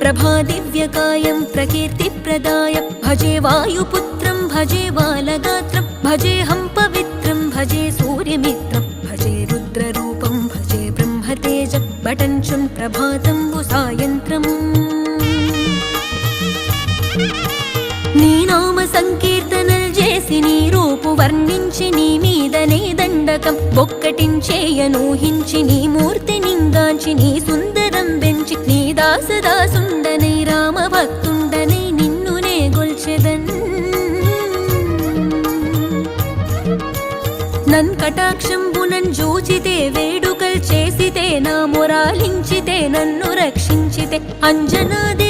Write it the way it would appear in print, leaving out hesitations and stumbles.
ప్రభాదివ్యకాయం ప్రకీర్తిప్రదాయ భజే వాయుపుత్రం భజే బాలగాత్రం భజేహం పవిత్రం భజే సూర్యమిత్రం భజే రుద్రరూపం భజే బ్రహ్మతేజం బటంచున్ ప్రభాతంబు సాయంత్రం నీ నామ సంకీర్తనల్ చేసి నీ రూపు వర్ణించి నీ మీదనే దండకం బొక్కటించేయనూహించి నీ మూర్తి నింగాంచి నీ సుందరం పెంచి నీ దాసదాసుండనై రామభక్తుండనై నిన్నునే గొల్చెదన్ నన్ కటాక్షంబునన్ జూచితే వేడుకల్ చేసితే నా మొరాలించితే నన్ను రక్షించితే అంజనాది